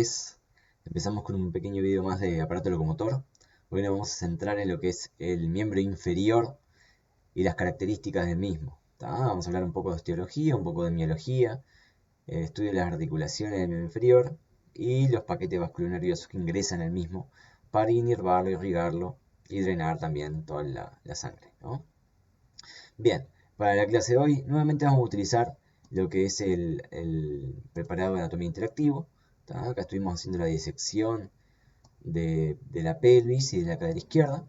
noches. Empezamos con un pequeño video más de aparato locomotor. Hoy nos vamos a centrar en lo que es el miembro inferior y las características del mismo. Vamos a hablar un poco de osteología, un poco de miología, estudio de las articulaciones del miembro inferior y los paquetes vasculonerviosos que ingresan al mismo para inervarlo, irrigarlo y drenar también toda la sangre, ¿no? Bien, para la clase de hoy nuevamente vamos a utilizar lo que es el preparado de anatomía interactivo. Acá estuvimos haciendo la disección de la pelvis y de la cadera izquierda.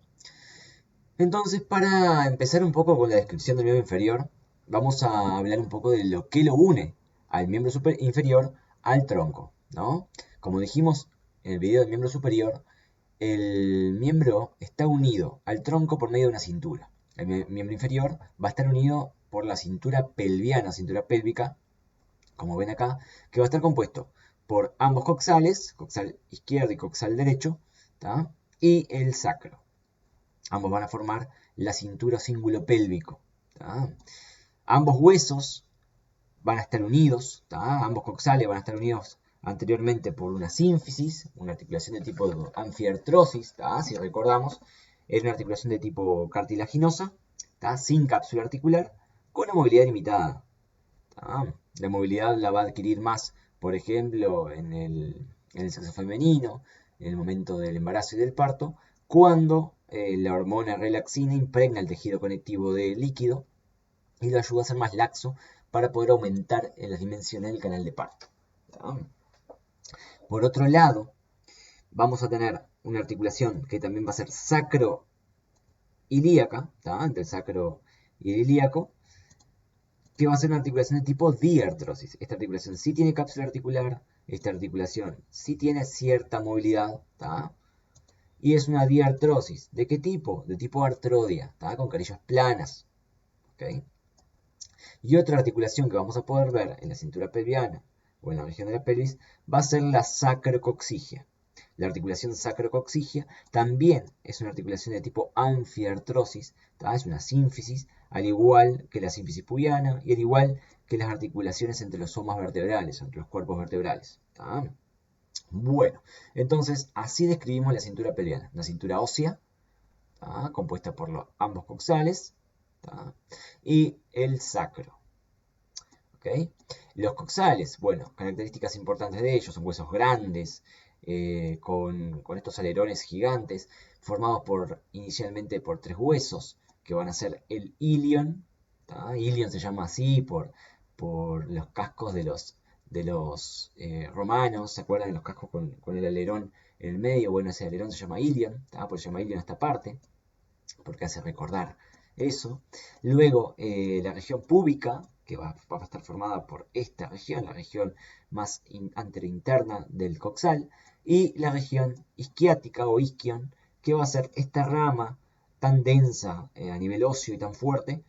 Entonces, para empezar un poco con la descripción del miembro inferior, vamos a hablar un poco de lo que lo une al miembro inferior al tronco, ¿no? Como dijimos en el video del miembro superior, el miembro está unido al tronco por medio de una cintura. El miembro inferior va a estar unido por la cintura pelviana, cintura pélvica, como ven acá, que va a estar compuesto por ambos coxales, coxal izquierdo y coxal derecho, ¿tá? Y el sacro. Ambos van a formar la cintura o cíngulo pélvico, ¿tá? Ambos huesos van a estar unidos, ¿tá? Ambos coxales van a estar unidos anteriormente por una sínfisis, una articulación de tipo anfiartrosis, ¿tá? Si recordamos, es una articulación de tipo cartilaginosa, ¿tá? Sin cápsula articular, con una movilidad limitada. ¿Tá? La movilidad la va a adquirir más, por ejemplo, en el sexo femenino, en el momento del embarazo y del parto, cuando la hormona relaxina impregna el tejido conectivo de líquido y lo ayuda a ser más laxo para poder aumentar en las dimensiones del canal de parto. ¿Tá? Por otro lado, vamos a tener una articulación que también va a ser sacroiliaca, entre el sacro y el ilíaco, que va a ser una articulación de tipo diartrosis. Esta articulación sí tiene cápsula articular, esta articulación sí tiene cierta movilidad, ¿tá? Y es una diartrosis. ¿De qué tipo? De tipo artrodia, ¿tá? Con carillas planas. ¿Okay? Y otra articulación que vamos a poder ver en la cintura pelviana o en la región de la pelvis va a ser la sacrocoxigia. La articulación sacrocoxigia también es una articulación de tipo anfiartrosis, ¿tá? Es una sínfisis, al igual que la sínfisis pubiana y al igual que las articulaciones entre los somas vertebrales, entre los cuerpos vertebrales, ¿tá? Bueno, entonces así describimos la cintura pelviana, una cintura ósea, ¿tá? Compuesta por ambos coxales, ¿tá? Y el sacro. ¿Okay? Los coxales, bueno, características importantes de ellos, son huesos grandes, con estos alerones gigantes, formados inicialmente por tres huesos, que van a ser el ilion. Ilion se llama así por los cascos de los romanos, ¿se acuerdan de los cascos con el alerón en el medio? Bueno, ese alerón se llama ilion, por eso se llama ilion esta parte, porque hace recordar eso. Luego, la región púbica, que va a estar formada por esta región, la región más anterointerna del coxal, y la región isquiática o isquion, que va a ser esta rama tan densa a nivel óseo y tan fuerte,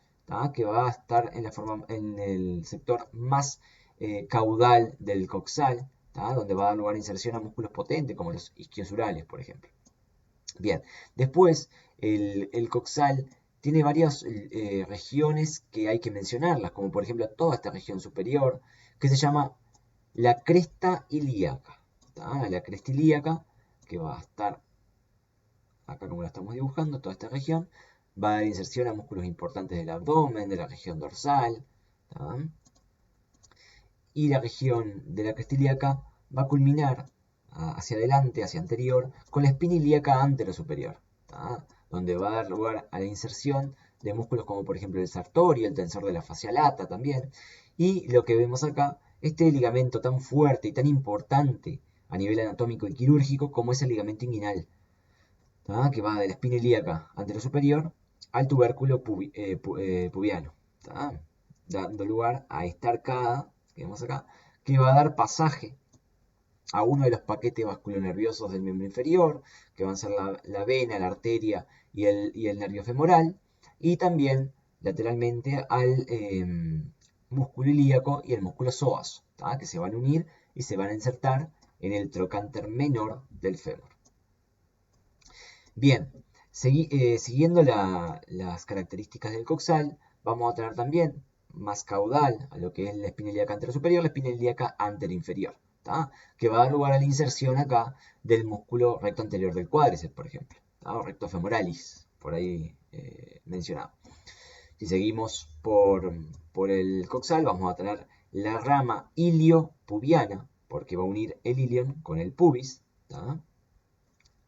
que va a estar en el sector más caudal del coxal, donde va a dar lugar a inserción a músculos potentes como los isquiosurales, por ejemplo. Bien, después el coxal tiene varias regiones que hay que mencionarlas, como por ejemplo toda esta región superior, que se llama la cresta ilíaca. La cresta ilíaca, que va a estar acá como la estamos dibujando, toda esta región, va a dar inserción a músculos importantes del abdomen, de la región dorsal, ¿tá? Y la región de la cresta ilíaca va a culminar hacia adelante, hacia anterior, con la espina ilíaca anterosuperior, ¿tá? Donde va a dar lugar a la inserción de músculos como por ejemplo el sartorio, el tensor de la fascia lata también. Y lo que vemos acá, este ligamento tan fuerte y tan importante a nivel anatómico y quirúrgico como es el ligamento inguinal, ¿tá? Que va de la espina ilíaca anterosuperior al tubérculo pubiano, ¿tá? Dando lugar a esta arcada que vemos acá, que va a dar pasaje a uno de los paquetes vasculonerviosos del miembro inferior, que van a ser la vena, la arteria y el nervio femoral, y también lateralmente al músculo ilíaco y el músculo psoas, que se van a unir y se van a insertar en el trocánter menor del fémur. Bien, siguiendo las características del coxal, vamos a tener también más caudal a lo que es la espina ilíaca anterosuperior, la espina ilíaca anterinferior. ¿tá? Que va a dar lugar a la inserción acá del músculo recto anterior del cuádriceps, por ejemplo, ¿tá? O recto femoralis, por ahí mencionado. Si seguimos por el coxal, vamos a tener la rama iliopubiana, porque va a unir el ilion con el pubis, ¿tá?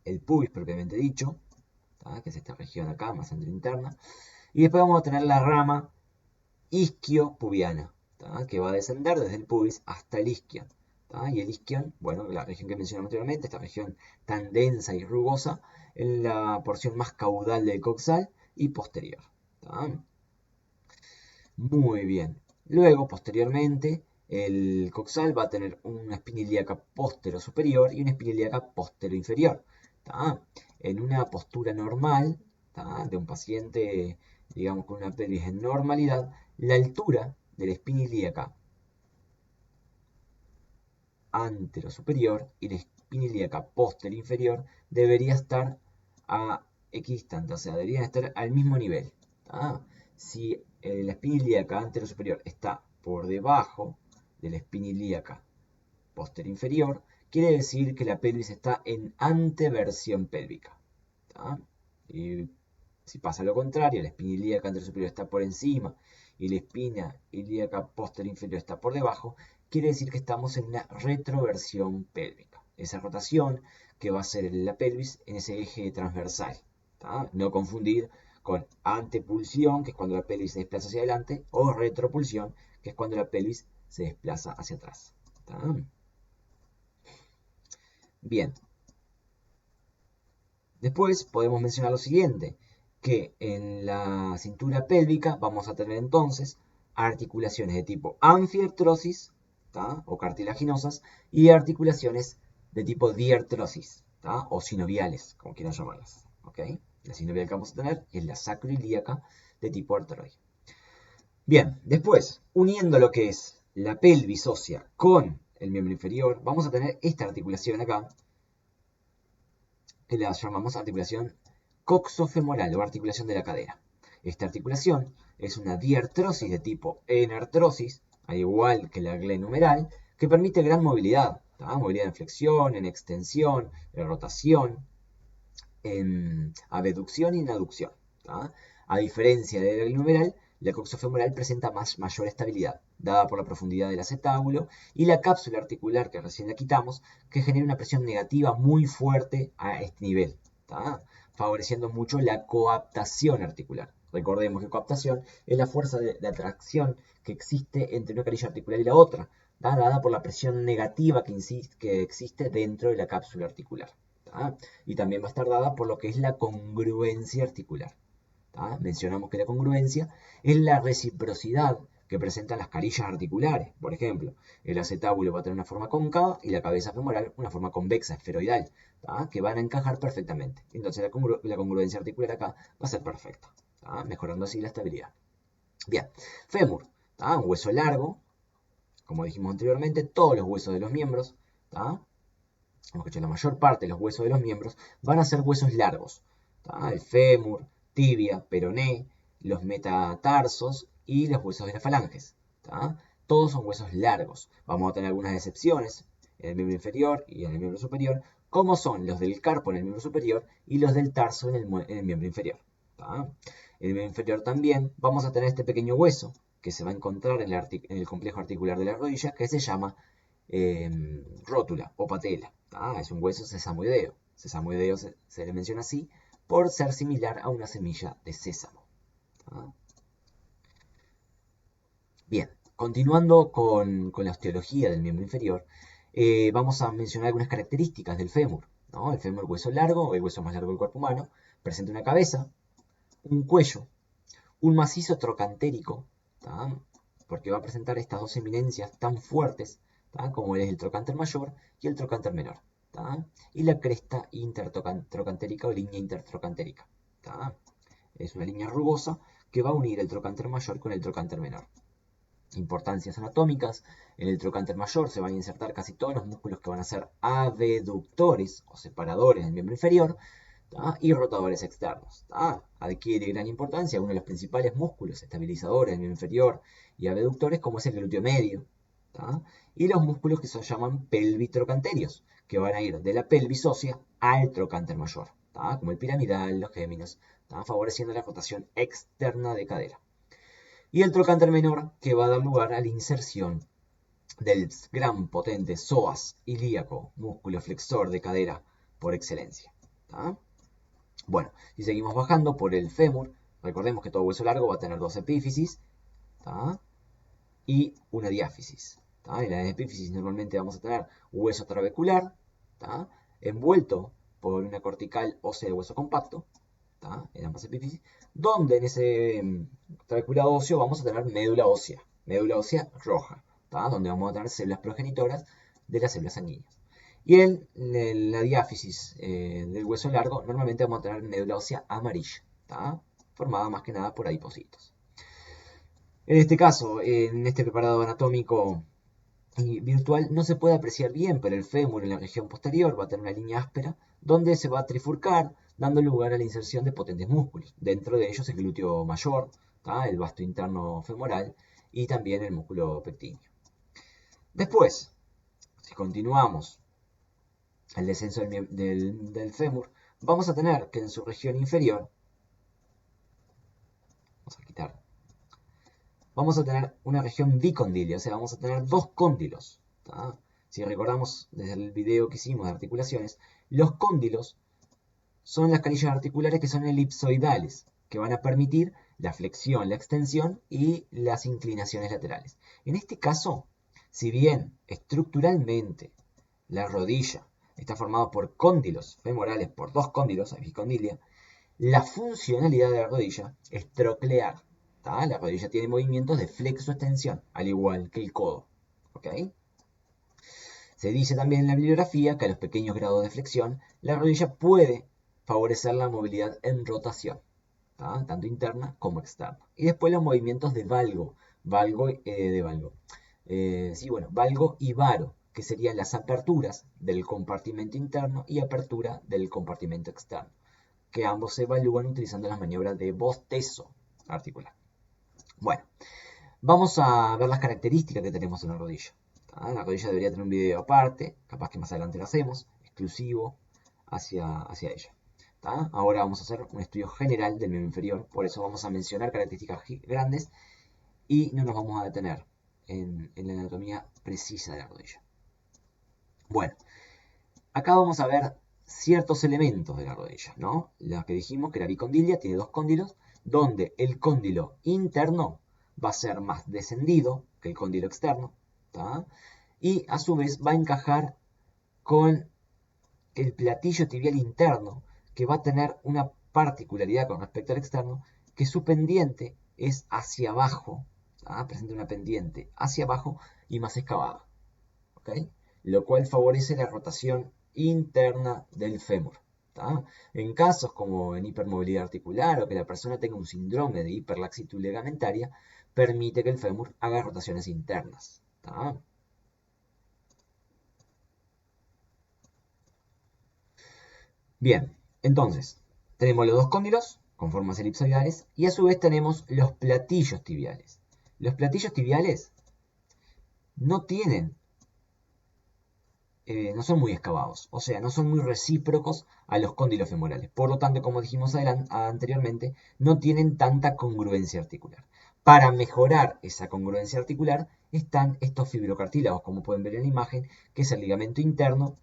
El pubis propiamente dicho, ¿tá? Que es esta región acá, más anterointerna. Y después vamos a tener la rama isquiopubiana, ¿tá? Que va a descender desde el pubis hasta el isquion. ¿Tá? Y el isquion, bueno, la región que mencionamos anteriormente, esta región tan densa y rugosa, en la porción más caudal del coxal y posterior. ¿Tá? Muy bien. Luego, posteriormente, el coxal va a tener una espina ilíaca postero superior y una espina ilíaca postero inferior. ¿Tá? En una postura normal, ¿tá? De un paciente, digamos, con una pelvis en normalidad, la altura de la espina ilíaca antero superior y la espina ilíaca postero inferior debería estar a equidistante, o sea, deberían estar al mismo nivel. ¿Tá? Si la espina ilíaca antero superior está por debajo de la espina ilíaca postero inferior, quiere decir que la pelvis está en anteversión pélvica. ¿Tá? Y si pasa lo contrario, la espina ilíaca antero superior está por encima y la espina ilíaca postero inferior está por debajo, quiere decir que estamos en una retroversión pélvica. Esa rotación que va a ser la pelvis en ese eje transversal. ¿Tá? No confundir con antepulsión, que es cuando la pelvis se desplaza hacia adelante, o retropulsión, que es cuando la pelvis se desplaza hacia atrás. ¿Tá? Bien. Después podemos mencionar lo siguiente, que en la cintura pélvica vamos a tener entonces articulaciones de tipo anfiartrosis, ¿tá? O cartilaginosas, y articulaciones de tipo diartrosis, ¿tá? O sinoviales, como quieran llamarlas. ¿Ok? La sinovial que vamos a tener es la sacroilíaca de tipo artroide. Bien, después, uniendo lo que es la pelvis ósea con el miembro inferior, vamos a tener esta articulación acá, que la llamamos articulación coxofemoral o articulación de la cadera. Esta articulación es una diartrosis de tipo enartrosis, al igual que la glenumeral, que permite gran movilidad, ¿tá? Movilidad en flexión, en extensión, en rotación, en abducción y en aducción. ¿Tá? A diferencia de la glenumeral, la coxofemoral presenta mayor estabilidad, dada por la profundidad del acetábulo y la cápsula articular que recién la quitamos, que genera una presión negativa muy fuerte a este nivel, ¿tá? Favoreciendo mucho la coaptación articular. Recordemos que coaptación es la fuerza de atracción que existe entre una carilla articular y la otra, ¿tá? Dada por la presión negativa que existe dentro de la cápsula articular. ¿Tá? Y también va a estar dada por lo que es la congruencia articular. ¿Tá? Mencionamos que la congruencia es la reciprocidad que presentan las carillas articulares. Por ejemplo, el acetábulo va a tener una forma cóncava y la cabeza femoral una forma convexa, esferoidal, ¿tá? Que van a encajar perfectamente. Entonces la congruencia articular acá va a ser perfecta, ¿tá? Mejorando así la estabilidad. Bien, fémur, ¿tá? Un hueso largo, como dijimos anteriormente, todos los huesos de los miembros, ¿tá? La mayor parte de los huesos de los miembros van a ser huesos largos. ¿Tá? El fémur, tibia, peroné, los metatarsos y los huesos de las falanges. ¿Tá? Todos son huesos largos. Vamos a tener algunas excepciones en el miembro inferior y en el miembro superior, como son los del carpo en el miembro superior y los del tarso en el miembro inferior. ¿Tá? En el miembro inferior también vamos a tener este pequeño hueso que se va a encontrar en el complejo articular de la rodilla, que se llama rótula o patela. Es un hueso sesamoideo. Sesamoideo se le menciona así por ser similar a una semilla de sésamo. ¿Tá? Bien, continuando con la osteología del miembro inferior, vamos a mencionar algunas características del fémur. ¿No? El fémur, hueso largo, el hueso más largo del cuerpo humano, presenta una cabeza, un cuello, un macizo trocantérico, ¿tá? Porque va a presentar estas dos eminencias tan fuertes, ¿tá? Como es el trocánter mayor y el trocánter menor, ¿tá? Y la cresta intertrocantérica o línea intertrocantérica, ¿tá? Es una línea rugosa que va a unir el trocánter mayor con el trocánter menor. Importancias anatómicas: en el trocánter mayor se van a insertar casi todos los músculos que van a ser abductores o separadores del miembro inferior, ¿tá? Y rotadores externos. ¿Tá? Adquiere gran importancia uno de los principales músculos estabilizadores del miembro inferior y abductores, como es el glúteo medio, ¿tá? Y los músculos que se llaman pelvitrocanterios, que van a ir de la pelvis ósea al trocánter mayor, ¿tá? Como el piramidal, los géminos, ¿tá? Favoreciendo la rotación externa de cadera. Y el trocánter menor, que va a dar lugar a la inserción del gran potente psoas ilíaco, músculo flexor de cadera por excelencia, ¿tá? Bueno, si seguimos bajando por el fémur, recordemos que todo hueso largo va a tener dos epífisis, ¿tá? Y una diáfisis, ¿tá? En la epífisis normalmente vamos a tener hueso trabecular, ¿tá? Envuelto por una cortical ósea de hueso compacto, ¿tá? En ambas epífisis, donde en ese trabeculado óseo vamos a tener médula ósea roja, ¿tá? Donde vamos a tener células progenitoras de las células sanguíneas. Y en la diáfisis del hueso largo, normalmente vamos a tener médula ósea amarilla, ¿tá? Formada más que nada por adipocitos. En este caso, en este preparado anatómico y virtual, no se puede apreciar bien, pero el fémur en la región posterior va a tener una línea áspera donde se va a trifurcar, dando lugar a la inserción de potentes músculos. Dentro de ellos el glúteo mayor, ¿tá? El vasto interno femoral y también el músculo pectíneo. Después, si continuamos el descenso del fémur, vamos a tener que en su región inferior, vamos a tener una región bicondilia, o sea, vamos a tener dos cóndilos, ¿tá? Si recordamos desde el video que hicimos de articulaciones, los cóndilos son las canillas articulares que son elipsoidales, que van a permitir la flexión, la extensión y las inclinaciones laterales. En este caso, si bien estructuralmente la rodilla está formada por cóndilos femorales, por dos cóndilos, bicondilia, la funcionalidad de la rodilla es troclear, ¿tá? La rodilla tiene movimientos de flexo-extensión, al igual que el codo, ¿ok? Se dice también en la bibliografía que a los pequeños grados de flexión, la rodilla puede favorecer la movilidad en rotación, ¿tá? Tanto interna como externa. Y después los movimientos de valgo y varo, que serían las aperturas del compartimento interno y apertura del compartimento externo, que ambos se evalúan utilizando las maniobras de bostezo articular. Bueno, vamos a ver las características que tenemos en la rodilla. La rodilla debería tener un video aparte, capaz que más adelante lo hacemos, exclusivo hacia ella. ¿Tá? Ahora vamos a hacer un estudio general del miembro inferior, por eso vamos a mencionar características grandes y no nos vamos a detener en la anatomía precisa de la rodilla. Bueno, acá vamos a ver ciertos elementos de la rodilla, ¿no? Los que dijimos que la bicondilia tiene dos cóndilos, donde el cóndilo interno va a ser más descendido que el cóndilo externo, ¿tá? Y a su vez va a encajar con el platillo tibial interno, que va a tener una particularidad con respecto al externo, que su pendiente es hacia abajo, ¿tá? Presenta una pendiente hacia abajo y más excavada, ¿ok? Lo cual favorece la rotación interna del fémur, ¿tá? En casos como en hipermovilidad articular o que la persona tenga un síndrome de hiperlaxitud ligamentaria, permite que el fémur haga rotaciones internas, ¿tá? Bien, entonces, tenemos los dos cóndilos con formas elipsoidales y a su vez tenemos los platillos tibiales. Los platillos tibiales no tienen, no son muy excavados, o sea, no son muy recíprocos a los cóndilos femorales. Por lo tanto, como dijimos anteriormente, no tienen tanta congruencia articular. Para mejorar esa congruencia articular están estos fibrocartílagos, como pueden ver en la imagen, que es el ligamento interno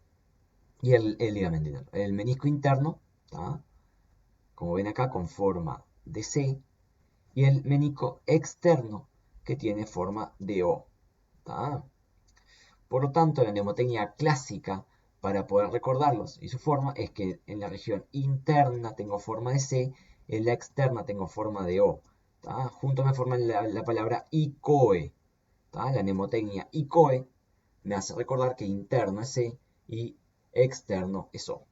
y el ligamento interno. El menisco interno, ¿tá? Como ven acá, con forma de C, y el menisco externo, que tiene forma de O, ¿tá? Por lo tanto, la mnemotecnia clásica para poder recordarlos y su forma es que en la región interna tengo forma de C, en la externa tengo forma de O, ¿tá? Juntos me forman la palabra ICOE, ¿tá? La mnemotecnia ICOE me hace recordar que interno es C y externo es O,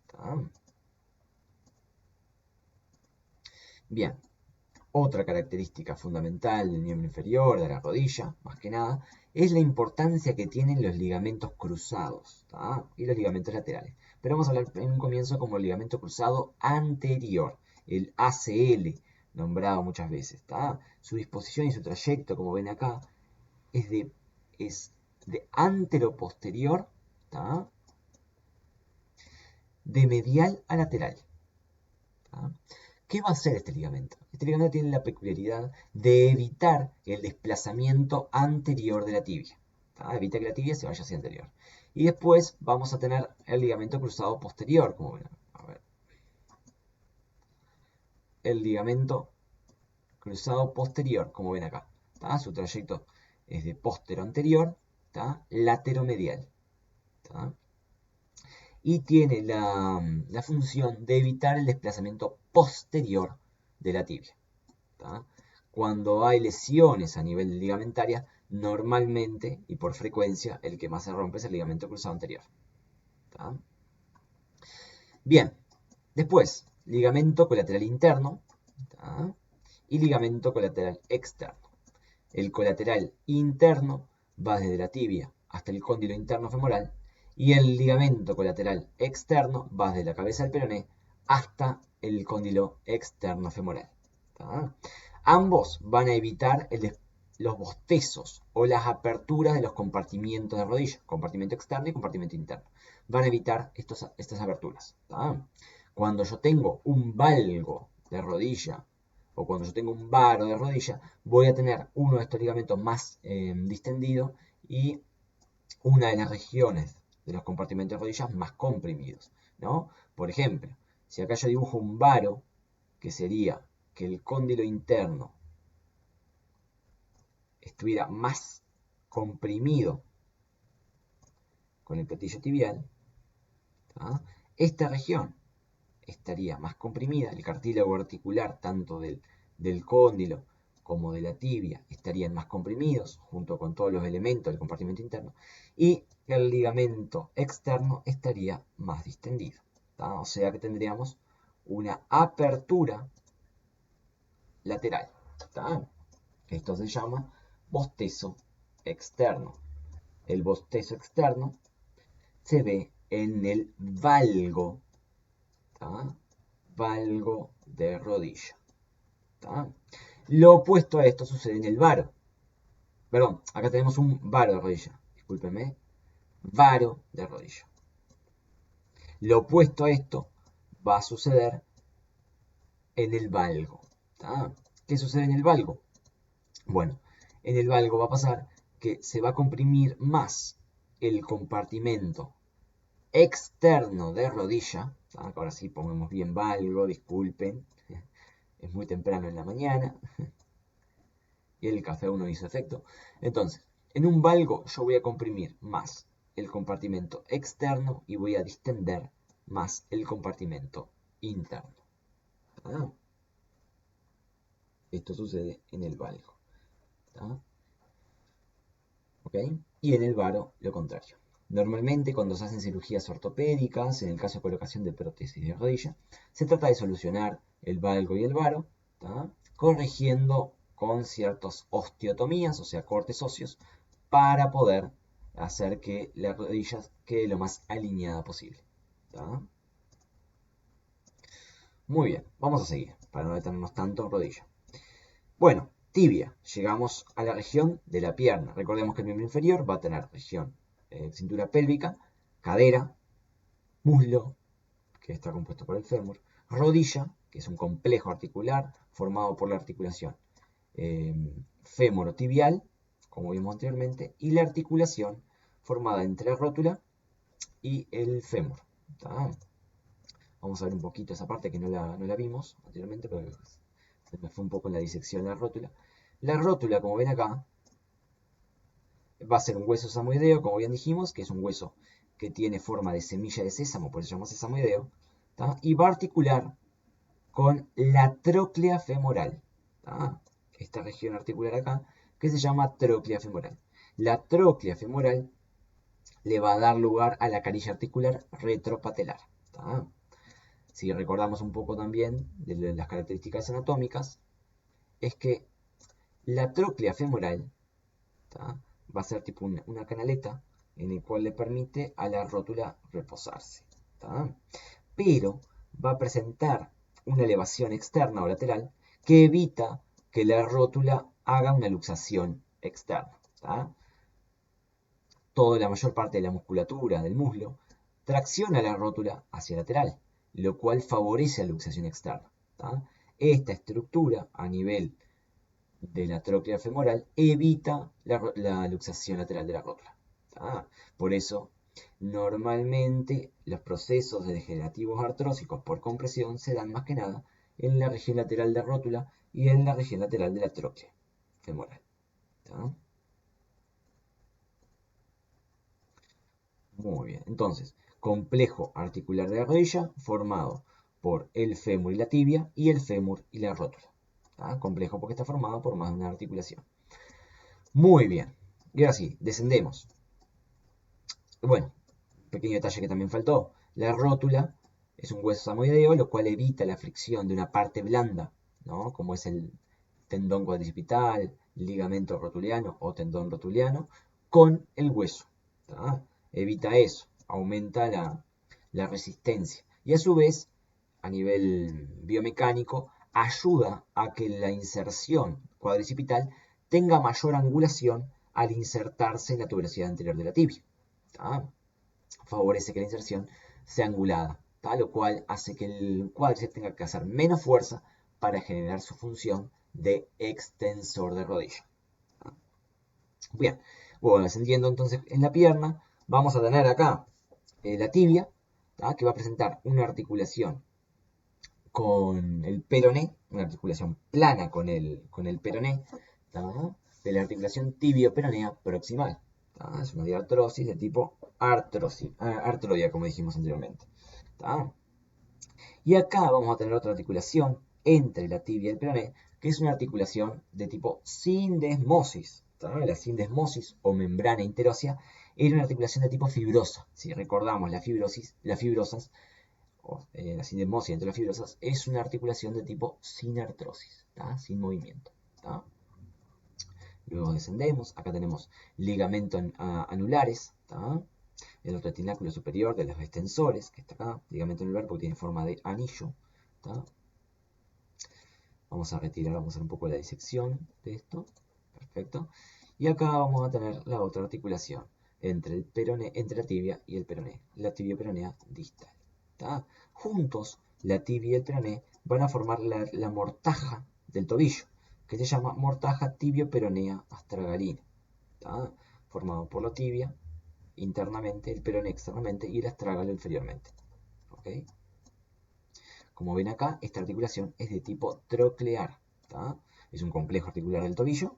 ¿tá? Bien, otra característica fundamental del miembro inferior, de la rodilla, más que nada, es la importancia que tienen los ligamentos cruzados, ¿tá? Y los ligamentos laterales. Pero vamos a hablar en un comienzo como el ligamento cruzado anterior, el ACL, nombrado muchas veces, ¿tá? Su disposición y su trayecto, como ven acá, es de es de anteroposterior, ¿tá? De medial a lateral. ¿Tá? ¿Qué va a hacer este ligamento? Este ligamento tiene la peculiaridad de evitar el desplazamiento anterior de la tibia. ¿Tá? Evita que la tibia se vaya hacia anterior. Y después vamos a tener el ligamento cruzado posterior, como ven. A ver. El ligamento cruzado posterior, como ven acá. ¿Tá? Su trayecto es de póstero anterior, ¿tá? Lateromedial. ¿Tá? Y tiene la función de evitar el desplazamiento posterior de la tibia. ¿Tá? Cuando hay lesiones a nivel ligamentaria, normalmente y por frecuencia el que más se rompe es el ligamento cruzado anterior. ¿Tá? Bien, después, ligamento colateral interno, ¿tá? Y ligamento colateral externo. El colateral interno va desde la tibia hasta el cóndilo interno femoral y el ligamento colateral externo va desde la cabeza del peroné hasta el cóndilo externo femoral. ¿Tá? Ambos van a evitar los bostezos o las aperturas de los compartimientos de rodilla, compartimento externo y compartimento interno. Van a evitar estas aberturas. ¿Tá? Cuando yo tengo un valgo de rodilla o cuando yo tengo un varo de rodilla, voy a tener uno de estos ligamentos más distendido y una de las regiones de los compartimentos de rodillas más comprimidos, ¿no? Por ejemplo, si acá yo dibujo un varo, que sería que el cóndilo interno estuviera más comprimido con el platillo tibial, ¿tá? Esta región estaría más comprimida, el cartílago articular tanto del cóndilo como de la tibia estarían más comprimidos junto con todos los elementos del compartimento interno y el ligamento externo estaría más distendido. ¿Tá? O sea que tendríamos una apertura lateral. ¿Tá? Esto se llama bostezo externo. El bostezo externo se ve en el valgo, ¿tá? Valgo de rodilla. ¿Tá? Lo opuesto a esto sucede en el varo. Perdón, acá tenemos un varo de rodilla. Discúlpenme. Varo de rodilla. Lo opuesto a esto va a suceder en el valgo. ¿Tá? ¿Qué sucede en el valgo? Bueno, en el valgo va a pasar que se va a comprimir más el compartimento externo de rodilla. ¿Tá? Ahora sí, pongamos bien valgo, disculpen. Es muy temprano en la mañana. Y el café aún no hizo efecto. Entonces, en un valgo yo voy a comprimir más el compartimento externo y voy a distender más el compartimento interno. ¿Tá? Esto sucede en el valgo. ¿Tá? ¿Ok? Y en el varo, lo contrario. Normalmente, cuando se hacen cirugías ortopédicas, en el caso de colocación de prótesis de rodilla, se trata de solucionar el valgo y el varo, ¿tá? Corrigiendo con ciertas osteotomías, o sea, cortes óseos, para poder hacer que la rodilla quede lo más alineada posible. ¿Tá? Muy bien, vamos a seguir, para no detenernos tanto en rodilla. Bueno, tibia, llegamos a la región de la pierna. Recordemos que el miembro inferior va a tener región cintura pélvica, cadera, muslo, que está compuesto por el fémur, rodilla, que es un complejo articular formado por la articulación fémuro-tibial, como vimos anteriormente, y la articulación formada entre la rótula y el fémur. ¿Tá? Vamos a ver un poquito esa parte que no la vimos anteriormente, pero se me fue un poco en la disección de la rótula. La rótula, como ven acá, va a ser un hueso samoideo, como bien dijimos, que es un hueso que tiene forma de semilla de sésamo, por eso se llama sesamoideo, ¿tá? Y va a articular con la tróclea femoral, ¿tá? Esta región articular acá, que se llama tróclea femoral. La tróclea femoral le va a dar lugar a la carilla articular retropatelar. ¿Tá? Si recordamos un poco también de las características anatómicas, es que la tróclea femoral, ¿tá? Va a ser tipo una canaleta en el cual le permite a la rótula reposarse. ¿Tá? Pero va a presentar una elevación externa o lateral que evita que la rótula haga una luxación externa. ¿Tá? toda la mayor parte de la musculatura del muslo tracciona la rótula hacia lateral, lo cual favorece la luxación externa. ¿Tá? Esta estructura a nivel de la tróclea femoral evita la luxación lateral de la rótula. ¿Tá? Por eso, normalmente los procesos degenerativos artrósicos por compresión se dan más que nada en la región lateral de rótula y en la región lateral de la tróclea femoral. ¿Tá? Muy bien, entonces, complejo articular de la rodilla formado por el fémur y la tibia y el fémur y la rótula. ¿Tá? Complejo porque está formado por más de una articulación. Muy bien, y ahora sí, descendemos. Bueno, pequeño detalle que también faltó. La rótula es un hueso samoideo, lo cual evita la fricción de una parte blanda, ¿no? Como es el tendón cuadricipital, ligamento rotuliano o tendón rotuliano, con el hueso. ¿Tá? Evita eso, aumenta la resistencia. Y a su vez, a nivel biomecánico, ayuda a que la inserción cuadricipital tenga mayor angulación al insertarse en la tuberosidad anterior de la tibia. ¿Tá? Favorece que la inserción sea angulada, ¿tá? Lo cual hace que el cuádriceps tenga que hacer menos fuerza para generar su función de extensor de rodilla. ¿Tá? Bien, bueno, descendiendo entonces en la pierna, vamos a tener acá la tibia, ¿tá? Que va a presentar una articulación con el peroné, una articulación plana con el peroné, ¿tá? De la articulación tibio-peronea proximal. ¿Tá? Es una diartrosis de tipo artroidea, como dijimos anteriormente. ¿Tá? Y acá vamos a tener otra articulación entre la tibia y el peroné, que es una articulación de tipo sindesmosis. ¿Tá? La sindesmosis o membrana interósea era una articulación de tipo fibrosa. Si recordamos las fibrosas, la sindesmosis entre las fibrosas, es una articulación de tipo sin artrosis, ¿tá? Sin movimiento. ¿Tá? Luego descendemos, acá tenemos ligamentos anulares, ¿tá? El retináculo superior de los extensores, que está acá, ligamento anular porque tiene forma de anillo. ¿Tá? Vamos a retirar, vamos a hacer un poco la disección de esto. Perfecto. Y acá vamos a tener la otra articulación entre el peroné, entre la tibia y el peroné, la tibia peronea distal. ¿Tá? Juntos, la tibia y el peroné van a formar la mortaja del tobillo, que se llama mortaja tibio-peronea astragalina. ¿Tá? Formado por la tibia internamente, el peroné externamente y el astrágalo inferiormente. ¿Okay? Como ven acá, esta articulación es de tipo troclear. ¿Tá? Es un complejo articular del tobillo,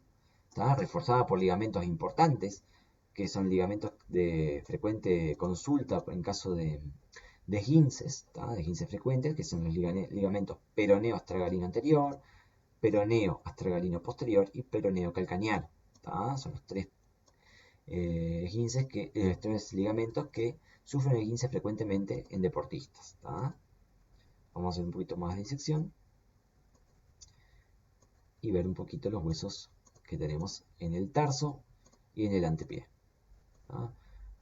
¿tá? Reforzada por ligamentos importantes, que son ligamentos de frecuente consulta en caso de esguinces, de esguinces frecuentes, que son los ligamentos peroneo astragalino anterior, peroneo astragalino posterior y peroneo calcaneano. ¿Tá? Son los tres tres ligamentos que sufren esguinces frecuentemente en deportistas. ¿Tá? Vamos a hacer un poquito más de disección y ver un poquito los huesos que tenemos en el tarso y en el antepié. ¿Tá?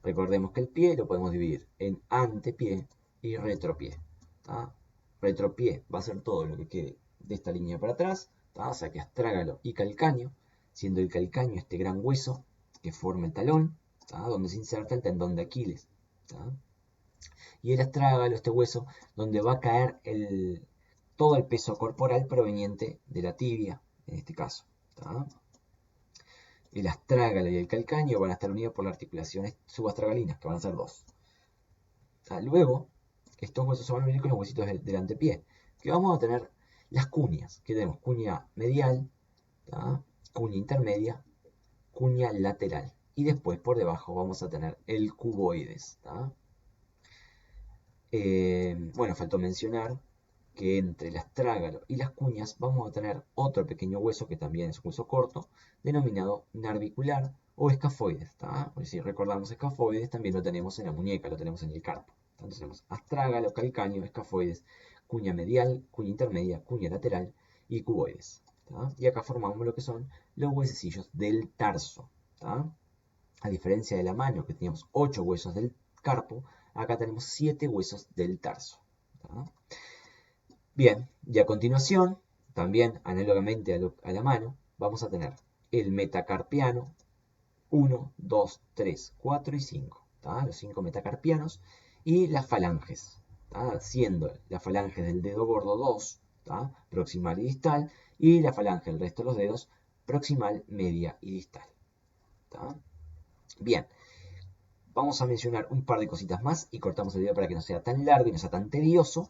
Recordemos que el pie lo podemos dividir en antepié y retropié. ¿Tá? Retropié va a ser todo lo que quede de esta línea para atrás, ¿tá? O sea que astrágalo y calcáneo, siendo el calcáneo este gran hueso que forma el talón, ¿tá? Donde se inserta el tendón de Aquiles. ¿Tá? Y el astrágalo, este hueso, donde va a caer todo el peso corporal proveniente de la tibia, en este caso. ¿Tá? El astrágalo y el calcáneo van a estar unidos por las articulaciones subastragalinas, que van a ser dos. Luego, estos huesos se van a unir con los huesitos del antepié, que vamos a tener las cuñas, que tenemos cuña medial, ¿tá? Cuña intermedia, cuña lateral. Y después por debajo vamos a tener el cuboides. ¿Tá? Bueno, faltó mencionar que entre el astrágalo y las cuñas vamos a tener otro pequeño hueso que también es un hueso corto, denominado narvicular o escafoides. ¿Tá? Si recordamos escafoides, también lo tenemos en la muñeca, lo tenemos en el carpo. Entonces tenemos astrágalo, calcáneo, escafoides, cuña medial, cuña intermedia, cuña lateral y cuboides. ¿Tá? Y acá formamos lo que son los huesecillos del tarso. ¿Tá? A diferencia de la mano, que teníamos 8 huesos del carpo, acá tenemos 7 huesos del tarso. ¿Tá? Bien, y a continuación, también análogamente a la mano, vamos a tener el metacarpiano, 1, 2, 3, 4 y 5. Los 5 metacarpianos. Y las falanges, siendo la falange del dedo gordo 2, proximal y distal, y la falange del resto de los dedos proximal, media y distal. Bien, vamos a mencionar un par de cositas más y cortamos el video para que no sea tan largo y no sea tan tedioso.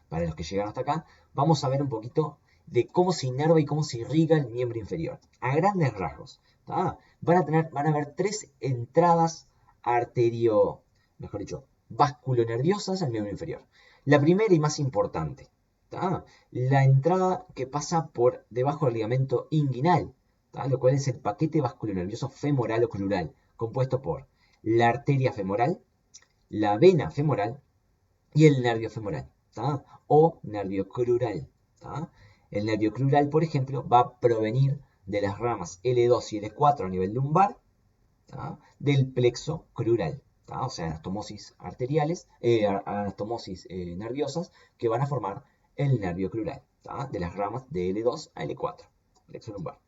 Para los que llegaron hasta acá, vamos a ver un poquito de cómo se inerva y cómo se irriga el miembro inferior. A grandes rasgos, van a haber 3 entradas vasculonerviosas al miembro inferior. La primera y más importante, la entrada que pasa por debajo del ligamento inguinal, lo cual es el paquete vasculonervioso femoral o crural, compuesto por la arteria femoral, la vena femoral y el nervio femoral, o nervio crural. El nervio crural, por ejemplo, va a provenir de las ramas L2 y L4 a nivel lumbar, del plexo crural, o sea, anastomosis arteriales, anastomosis nerviosas que van a formar el nervio crural, de las ramas de L2 a L4, plexo lumbar.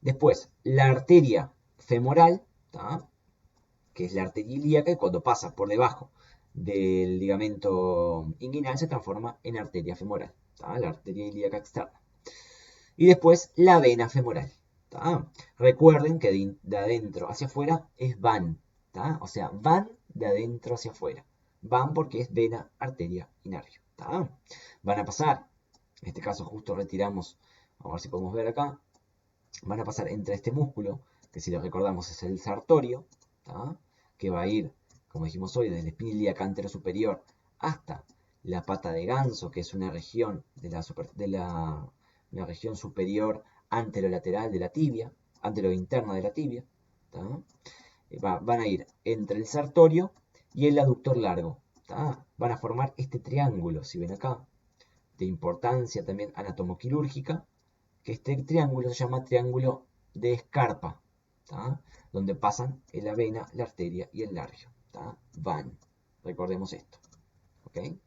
Después, la arteria femoral, que es la arteria ilíaca, y cuando pasa por debajo del ligamento inguinal se transforma en arteria femoral, la arteria ilíaca externa. Y después, la vena femoral. Recuerden que de adentro hacia afuera es van, o sea, van de adentro hacia afuera. Van porque es vena, arteria y nervio. Van a pasar, en este caso justo retiramos, vamos a ver si podemos ver acá, van a pasar entre este músculo, que si lo recordamos es el sartorio, que va a ir, como dijimos hoy, desde la espina ilíaca antero superior hasta la pata de ganso, que es una región una región superior anterolateral de la tibia, anterointerna de la tibia. Van a ir entre el sartorio y el aductor largo. Van a formar este triángulo, si ven acá, de importancia también anatomoquirúrgica, que este triángulo se llama triángulo de Scarpa, donde pasan la vena, la arteria y el nervio. Van, recordemos esto. ¿Okay?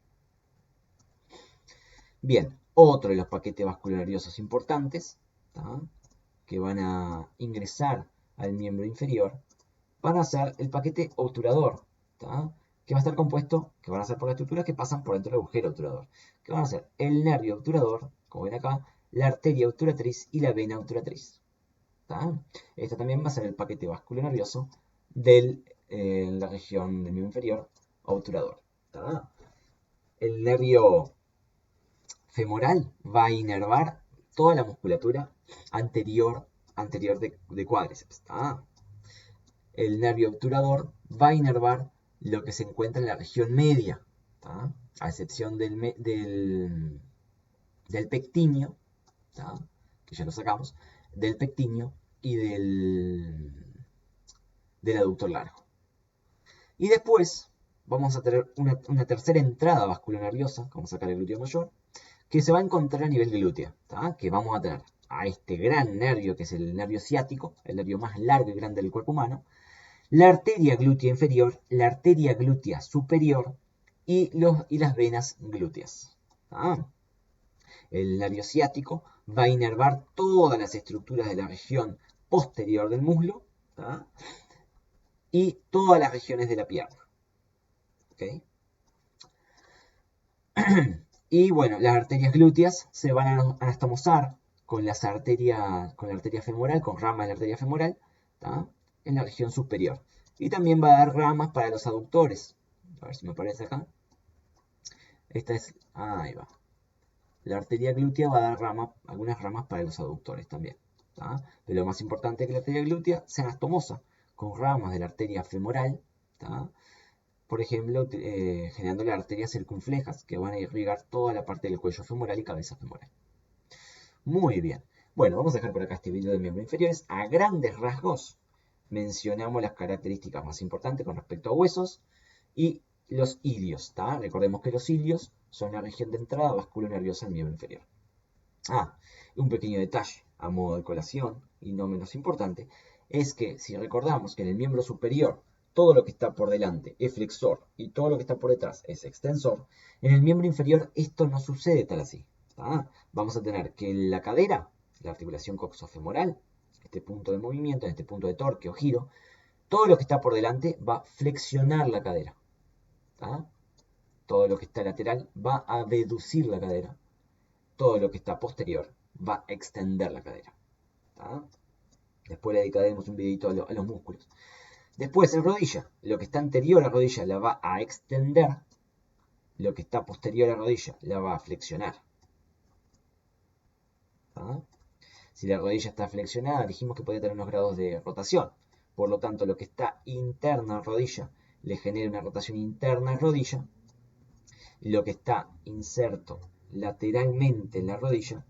Bien, otro de los paquetes vasculonerviosos importantes, que van a ingresar al miembro inferior, van a ser el paquete obturador, que va a estar compuesto, que van a ser por las estructuras que pasan por dentro del agujero obturador, que van a ser el nervio obturador, como ven acá, la arteria obturatriz y la vena obturatriz. Este también va a ser el paquete vasculonervioso de la región del miembro inferior obturador. El nervio femoral va a inervar toda la musculatura anterior de cuádriceps. El nervio obturador va a inervar lo que se encuentra en la región media, a excepción del pectíneo, que ya lo sacamos, del pectíneo y del aductor largo. Y después vamos a tener una tercera entrada vasculonerviosa, vamos a sacar el glúteo mayor, que se va a encontrar a nivel glútea, que vamos a tener a este gran nervio que es el nervio ciático, el nervio más largo y grande del cuerpo humano, la arteria glútea inferior, la arteria glútea superior y las venas glúteas. El nervio ciático va a inervar todas las estructuras de la región posterior del muslo y todas las regiones de la pierna. ¿Okay? Y bueno, las arterias glúteas se van a anastomosar con la arteria femoral, con ramas de la arteria femoral, en la región superior. Y también va a dar ramas para los aductores. A ver si me aparece acá. Ahí va. La arteria glútea va a dar algunas ramas para los aductores también. Pero lo más importante es que la arteria glútea se anastomosa con ramas de la arteria femoral, por ejemplo, generando las arterias circunflejas que van a irrigar toda la parte del cuello femoral y cabeza femoral. Muy bien. Bueno, vamos a dejar por acá este video de miembros inferiores. A grandes rasgos mencionamos las características más importantes con respecto a huesos y los ilios. Recordemos que los ilios son la región de entrada vasculonerviosa al miembro inferior. Un pequeño detalle a modo de colación y no menos importante es que si recordamos que en el miembro superior todo lo que está por delante es flexor y todo lo que está por detrás es extensor, en el miembro inferior esto no sucede tal así. Vamos a tener que en la cadera, la articulación coxofemoral, este punto de movimiento, en este punto de torque o giro, todo lo que está por delante va a flexionar la cadera. ¿Tá? Todo lo que está lateral va a deducir la cadera. Todo lo que está posterior va a extender la cadera. ¿Tá? Después le dedicaremos un videito a los músculos. Después en rodilla, lo que está anterior a rodilla la va a extender. Lo que está posterior a rodilla la va a flexionar. ¿Tá? Si la rodilla está flexionada, dijimos que podía tener unos grados de rotación. Por lo tanto, lo que está interna a rodilla le genera una rotación interna a rodilla. Lo que está inserto lateralmente en la rodilla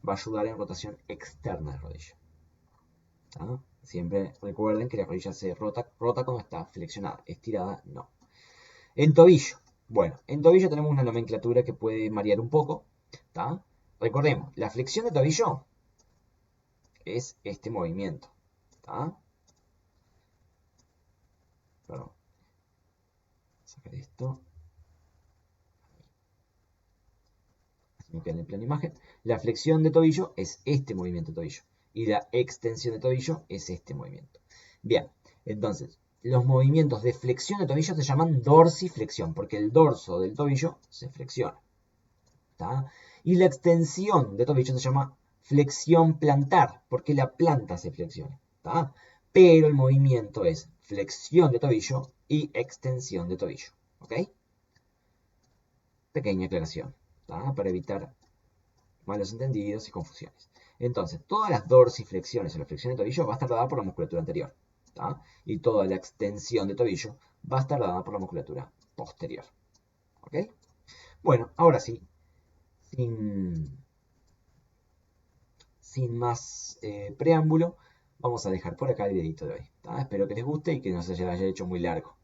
va a ayudar en rotación externa de rodilla. ¿Tá? Siempre recuerden que la rodilla se rota cuando está flexionada, estirada no. En tobillo. Bueno, en tobillo tenemos una nomenclatura que puede variar un poco. ¿Tá? Recordemos, la flexión de tobillo es este movimiento. ¿Tá? Perdón. Sacar esto. Así me queda en el plano de imagen. La flexión de tobillo es este movimiento de tobillo. Y la extensión de tobillo es este movimiento. Bien, entonces, los movimientos de flexión de tobillo se llaman dorsiflexión, porque el dorso del tobillo se flexiona. ¿Tá? Y la extensión de tobillo se llama flexión plantar, porque la planta se flexiona. ¿Tá? Pero el movimiento es flexión de tobillo y extensión de tobillo. ¿Ok? Pequeña aclaración, ¿tá? Para evitar malos entendidos y confusiones. Entonces, todas las dorsiflexiones o la flexión de tobillo va a estar dada por la musculatura anterior. ¿Tá? Y toda la extensión de tobillo va a estar dada por la musculatura posterior. ¿Ok? Bueno, ahora sí, sin más preámbulo, vamos a dejar por acá el videito de hoy. ¿Tá? Espero que les guste y que no se haya hecho muy largo.